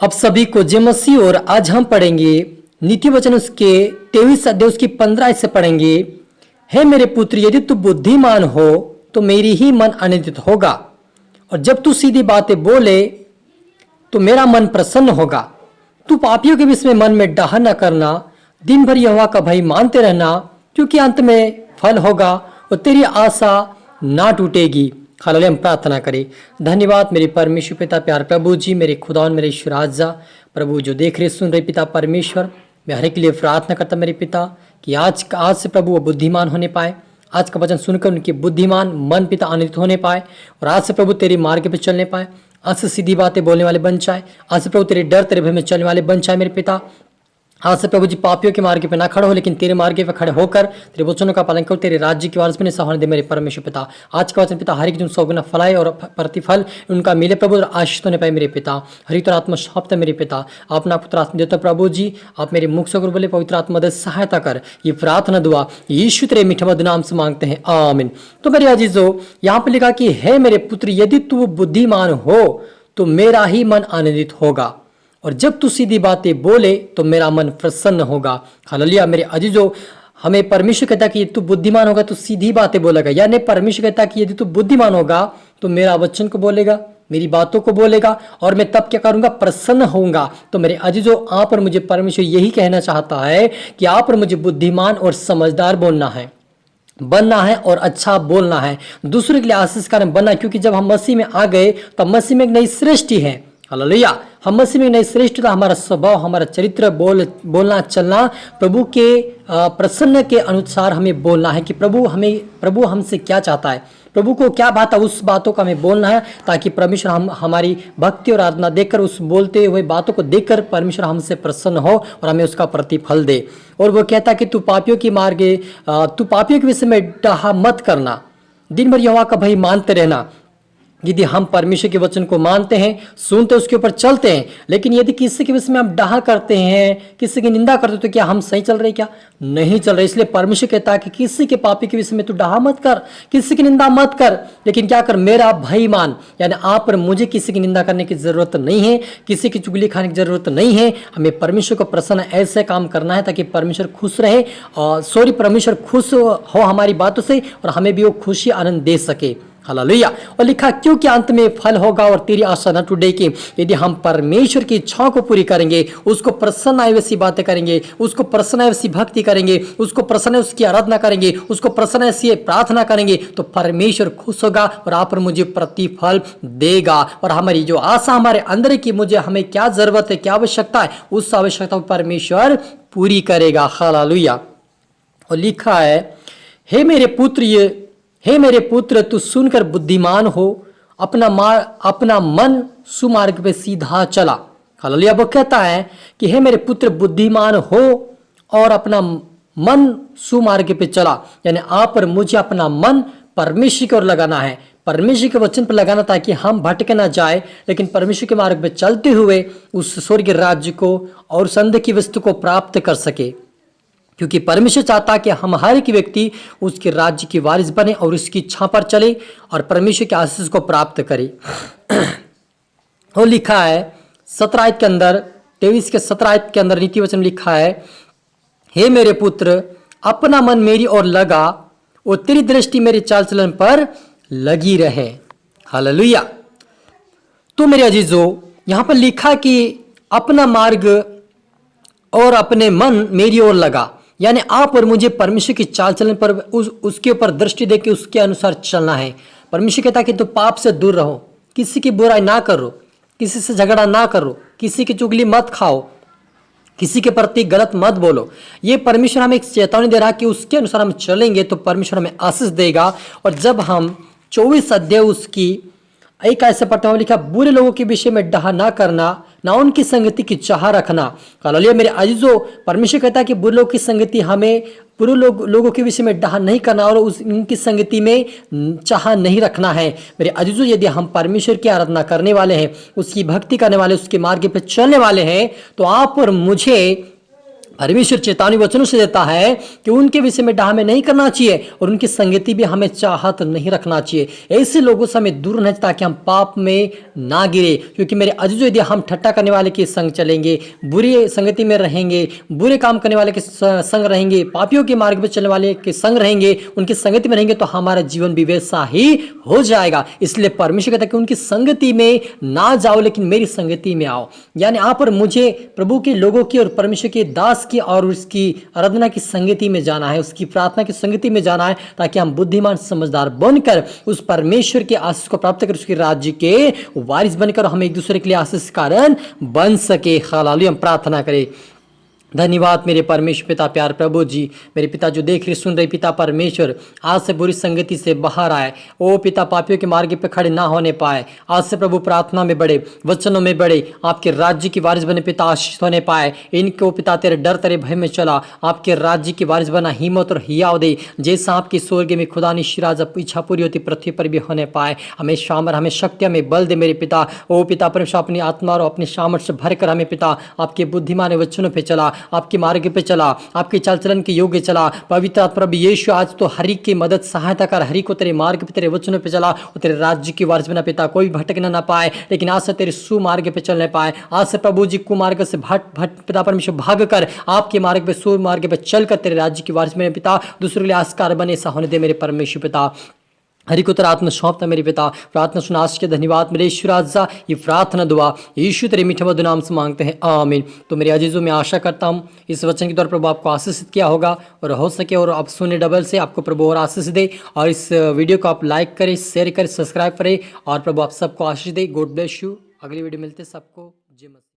अब सभी को जय मसीह। और आज हम पढ़ेंगे नीति वचन उसके 23 अध्याय उसकी 15 से पढ़ेंगे। हे मेरे पुत्र, यदि तू बुद्धिमान हो तो मेरी ही मन आनंदित होगा, और जब तू सीधी बातें बोले तो मेरा मन प्रसन्न होगा। तू पापियों के विषय में मन में डाह न करना, दिन भर यहोवा का भय मानते रहना, क्योंकि अंत में फल होगा और तेरी आशा ना टूटेगी। हालेलुया। हम प्रार्थना करें। धन्यवाद मेरे परमेश्वर पिता, प्यार प्रभु जी, मेरे खुदा मेरे ईश्वर राजा प्रभु जो देख रहे सुन रहे पिता परमेश्वर, मैं हर एक के लिए प्रार्थना करता मेरे पिता कि आज से प्रभु वो बुद्धिमान होने पाए। आज का वचन सुनकर उनके बुद्धिमान मन पिता आनंदित होने पाए, और आज से प्रभु तेरे मार्ग पे चलने पाए। आज से सीधी बातें बोलने वाले बन जाए। आज से प्रभु तेरे डर तेरे भय में चलने वाले बन जाए मेरे पिता। आज से प्रभु जी पापियों के मार्ग पे ना खड़े हो, लेकिन तेरे मार्ग पे खड़े होकर तेरे वचनों का पालन करो, तेरे राज्य की वारस बने सहारा दे मेरे परमेश्वर पिता। आज का वचन पिता हर एक दिन 100 गुना फलाए और प्रतिफल उनका मिले प्रभु, और आशीष होने पाए मेरे पिता। हरि तो आत्मा शाप्त मेरे पिता, अपना पुत्र आत्मा देता प्रभु जी, आप मेरे मुख से बोले पवित्र आत्मा मदद सहायता कर। ये प्रार्थना दुआ यीशु तेरे मीठे मधुर नाम से मांगते हैं, आमीन। तो मेरे अजीजों, यहाँ पे लिखा कि हे मेरे पुत्र, यदि तू बुद्धिमान हो तो मेरा ही मन आनंदित होगा, और जब तू सीधी बातें बोले तो मेरा मन प्रसन्न होगा। हालेलुया। मेरे अजीजों, हमें परमेश्वर कहता कि तू बुद्धिमान होगा तो सीधी बातें बोलेगा, यानी परमेश्वर कहता कि यदि तू बुद्धिमान होगा तो मेरा वचन को बोलेगा, मेरी बातों को बोलेगा, और मैं तब क्या करूंगा? प्रसन्न होऊंगा। तो मेरे अजीजों, आप पर मुझे परमेश्वर यही कहना चाहता है कि आप पर मुझे बुद्धिमान और समझदार बनना है और अच्छा बोलना है, दूसरे के लिए आशीष कारण बनना। क्योंकि जब हम मसीह में आ गए तो मसीह में एक नई सृष्टि है। हालेलुया। हम मसीह में नई श्रेष्ठता, हमारा स्वभाव, हमारा चरित्र, बोलना चलना प्रभु के प्रसन्न के अनुसार हमें बोलना है कि प्रभु हमसे क्या चाहता है, प्रभु को क्या बात है, उस बातों का हमें बोलना है, ताकि परमेश्वर हमारी भक्ति और आराधना देखकर, उस बोलते हुए बातों को देखकर परमेश्वर हमसे प्रसन्न हो और हमें उसका प्रतिफल दे। और वो कहता कि तू पापियों के विषय में डाह मत करना, दिन भर यहोवा का भय मानते रहना। यदि हम परमेश्वर के वचन को मानते हैं, सुनते उसके ऊपर चलते हैं, लेकिन यदि किसी के विषय में हम डाह करते हैं, किसी की निंदा करते हैं, तो क्या हम सही चल रहे? क्या नहीं चल रहे। इसलिए परमेश्वर कहता है कि किसी के पापी के विषय में तू डाह मत कर, किसी की निंदा मत कर, लेकिन क्या कर? मेरा भय मान। यानी आप पर मुझे किसी की निंदा करने की जरूरत नहीं है, किसी की चुगली खाने की जरूरत नहीं है। हमें परमेश्वर को प्रसन्न ऐसे काम करना है ताकि परमेश्वर खुश रहे, और परमेश्वर खुश हो हमारी बातों से, और हमें भी वो खुशी आनंद दे सके। हालेलुया। और लिखा क्योंकि अंत में फल होगा और तेरी आशा न टूटेगी। यदि हम परमेश्वर की इच्छाओं को पूरी करेंगे, उसको प्रसन्न आए वैसी बातें करेंगे, उसको प्रसन्न आए वैसी भक्ति करेंगे, उसको प्रसन्न है उसकी आराधना करेंगे, उसको प्रसन्न ऐसी प्रार्थना करेंगे, तो परमेश्वर खुश होगा और आप पर मुझे प्रतिफल देगा। और हमारी जो आशा हमारे अंदर की, हमें क्या जरूरत है, क्या आवश्यकता है, उस आवश्यकता को परमेश्वर पूरी करेगा। हालेलुया। और लिखा है, हे मेरे पुत्र, तू सुनकर बुद्धिमान हो, अपना मन सुमार्ग पे सीधा चला। हालेलुया। वो कहता है कि हे मेरे पुत्र, बुद्धिमान हो और अपना मन सुमार्ग पे चला, यानी आप और मुझे अपना मन परमेश्वर की ओर लगाना है, परमेश्वर के वचन पर लगाना, ताकि हम भटके ना जाए, लेकिन परमेश्वर के मार्ग पे चलते हुए उस स्वर्गीय राज्य को और संदेह की वस्तु को प्राप्त कर सके। क्योंकि परमेश्वर चाहता है कि हम हर एक व्यक्ति उसके राज्य की वारिस बने और उसकी इच्छा पर चले और परमेश्वर के आशीष को प्राप्त करे। और लिखा है 17 आयत के अंदर, 23 के 17 आयत के अंदर नीति वचन लिखा है, हे मेरे पुत्र, अपना मन मेरी ओर लगा और तेरी दृष्टि मेरे चाल चलन पर लगी रहे। हालेलुया। तो मेरे अजीजों, यहां पर लिखा कि अपना मार्ग और अपने मन मेरी ओर लगा, यानी आप और मुझे परमेश्वर की चाल चलन पर उसके ऊपर दृष्टि देके उसके अनुसार चलना है। परमेश्वर कहता है कि तो पाप से दूर रहो, किसी की बुराई ना करो, किसी से झगड़ा ना करो, किसी की चुगली मत खाओ, किसी के प्रति गलत मत बोलो। ये परमेश्वर हमें एक चेतावनी दे रहा है कि उसके अनुसार हम चलेंगे तो परमेश्वर हमें आशीष देगा। और जब हम 24 अध्याय उसकी एक ऐसे पढ़ते हैं, लिखा बुरे लोगों के विषय में डाह ना करना, ना उनकी संगति की चाह रखना। हालेलुया। मेरे अजीजों, परमेश्वर कहता है कि बुरे लोगों की संगति, हमें बुरे लोगों के विषय में डाह नहीं करना और उनकी संगति में चाह नहीं रखना है। मेरे अजीजों, यदि हम परमेश्वर की आराधना करने वाले हैं, उसकी भक्ति करने वाले, उसके मार्ग पे चलने वाले हैं, तो आप और मुझे परमेश्वर चेतावनी वचनों से देता है कि उनके विषय में डाह हमें नहीं करना चाहिए और उनकी संगति भी हमें चाहत नहीं रखना चाहिए। ऐसे लोगों से हमें दूर रहना चाहिए ताकि हम पाप में ना गिरे। क्योंकि मेरे अजीजों, यदि हम ठट्टा करने वाले के संग चलेंगे, बुरी संगति में रहेंगे, बुरे काम करने वाले के संग रहेंगे, पापियों के मार्ग पर चलने वाले के संग रहेंगे, उनकी संगति में रहेंगे, तो हमारा जीवन भी वैसा ही हो जाएगा। इसलिए परमेश्वर कहता है कि उनकी संगति में ना जाओ, लेकिन मेरी संगति में आओ। यानी यहाँ पर मुझे प्रभु के लोगों की और परमेश्वर के दास की और उसकी आराधना की संगति में जाना है, उसकी प्रार्थना की संगति में जाना है, ताकि हम बुद्धिमान समझदार बनकर उस परमेश्वर के आशीष को प्राप्त कर उसके राज्य के वारिस बनकर हम एक दूसरे के लिए आशीष कारण बन सके। हालेलुया। हम प्रार्थना करें। धन्यवाद मेरे परमेश्वर पिता प्यार प्रभु जी, मेरे पिता जो देख रहे सुन रहे पिता परमेश्वर, आज से बुरी संगति से बाहर आए। ओ पिता, पापियों के मार्ग पे खड़े ना होने पाए। आज से प्रभु प्रार्थना में बढ़े, वचनों में बढ़े, आपके राज्य की वारिस बने पिता, आशीष होने पाए। इनको पिता तेरे डर तेरे भय में चला, आपके राज्य की वारिस बना हिम्मत और हियाव दे। जैसा आपकी स्वर्ग में खुदा निश्चिराज इच्छा पूरी होती पृथ्वी पर भी होने पाए। हमें सामर, हमें शक्ति, हमें बल दे मेरे पिता। ओ पिता परमेश्वर, अपनी आत्मा और अपने सामर्थ से भरकर हमें पिता आपके बुद्धिमान वचनों पे चला, आपके मार्ग पे चला, आपके चाल चलन के योग्य चला। पवित्र आत्मा प्रभु यीशु, आज तो हरि की मदद सहायता कर, हरि को तेरे मार्ग पे तेरे वचनों पे चला और तेरे राज्य की वारिस बना पिता। कोई भटकना ना पाए, लेकिन आज से तेरे सुमार्ग पे चलने पाए। आज से प्रभु जी कुमार्ग से पिता परमेश्वर भाग कर आपके मार्ग पे सुमार्ग पे चलकर तेरे राज्य की वारिस बने पिता, दूसरों के लिए आस्कार बने। ऐसा होने दे मेरे परमेश्वर पिता। हरि को तेरा आत्मा सौंपता मेरे पिता। प्रार्थना सुना आशीष के धन्यवाद मेरे ईश्वर राजा। ये प्रार्थना दुआ यीशु तेरे मीठे मधुर नाम से मांगते हैं, आमीन। तो मेरे अजीजों, मैं आशा करता हूँ इस वचन के द्वारा प्रभु आपको आशीषित किया होगा और हो सके और आप सुने डबल से आपको प्रभु और आशीष दे। और इस वीडियो को आप लाइक करें, शेयर करें, सब्सक्राइब करें और प्रभु आप सबको आशीष दे। God bless you. अगली वीडियो मिलते सबको जय मसीह।